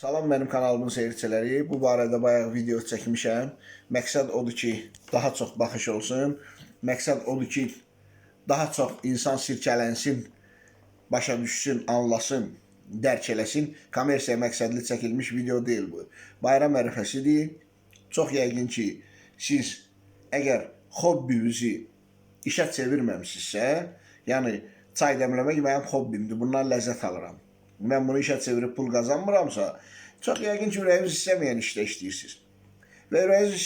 Salam mənim kanalımın seyirciləri. Bu barədə bayaq video çəkmişəm. Məqsəd odur ki, daha çox baxış olsun. Məqsəd odur ki, daha çox insan sirkələnsin, başa düşsün, anlasın, dərk eləsin. Kommersiya məqsədli çəkilmiş video deyil bu. Bayram ərəfəsidir. Çox yəqin ki, siz əgər hobbinizi işə çevirməmişsinizsə, yəni çay dəmləmək mənim hobbimdir, bundan ləzzət alıram. Mən bunu işə çevirib pul qazanmıramsa, çox yəqin ki, ürəyiniz istəməyən işdə işləyirsiniz. Və ürəyiniz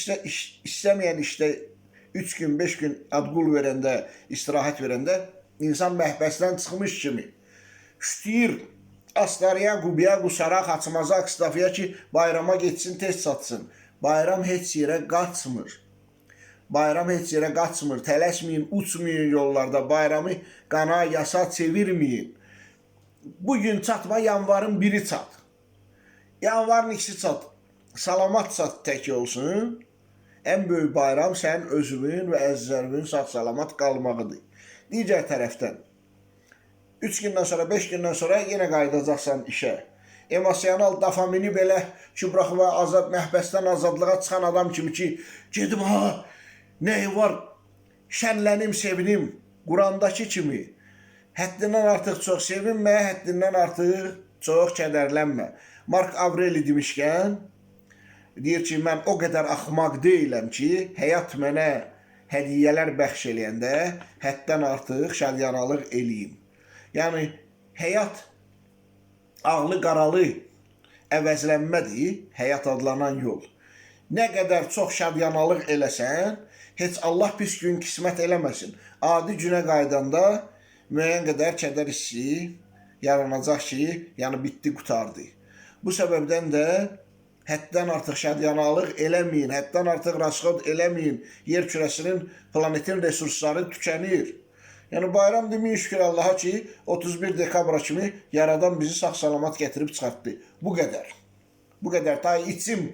istəməyən işdə 3 gün, 5 gün adqul verəndə, istirahət verəndə insan məhbəsdən çıxmış kimi şütüyür, astarıya, qubiya, qusaraq, açmaza, akstafiya ki, bayrama geçsin, tez çatsın. Bayram heç yerə qaçmır. Bayram heç yerə qaçmır. Tələsməyin, uçmayın yollarda. Bayramı qana, yasa çevirməyin. Bugün çatma, yanvarın biri çat. Yanvarın ikisi çat. Salamat çat tək olsun. Ən böyük bayram sənin özünün və əzizlərimin sağ-salamat qalmağıdır. Digər tərəfdən 3 gündən sonra, 5 gündən sonra yenə qayıdacaqsan işə. Emosional dopamini belə ki, buraxma, məhbəsdən azadlığa çıxan adam kimi ki, gedim ha, nəyi var, şənlənim, sevinim, Qurandakı kimi. Həddindən artıq çox sevinmə, həddindən artıq çox kədərlənmə. Mark Avreli demişkən, deyir ki, mən o qədər axmaq deyiləm ki, həyat mənə hədiyyələr bəxş eləyəndə həddən artıq şadyanalıq eləyim. Yəni, həyat ağlı qaralı əvəzlənmədir, həyat adlanan yol. Nə qədər çox şadyanalıq eləsən, heç Allah pis gün qismət eləməsin. Adi günə qaydanda müəyyən qədər kədər hissi yaranacaq ki, yəni bitdi, qutardı. Bu səbəbdən də həddən artıq şadyanalıq eləməyin, həddən artıq rasxod eləməyin. Yer kürəsinin, planetin resursları tükənir. Yəni bayram deməyin şükür Allaha ki, 31 dekabra kimi yaradan bizi sağ-salamat gətirib çıxartdı. Bu qədər. Bu qədər. Ta içim,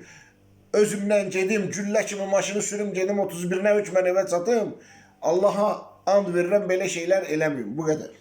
özümdən gedim, güllə kimi maşını sürüm, gedim 31-nə 3 mən evə çatım. Allaha and verirəm, belə şeylər eləməyim. Bu qədər.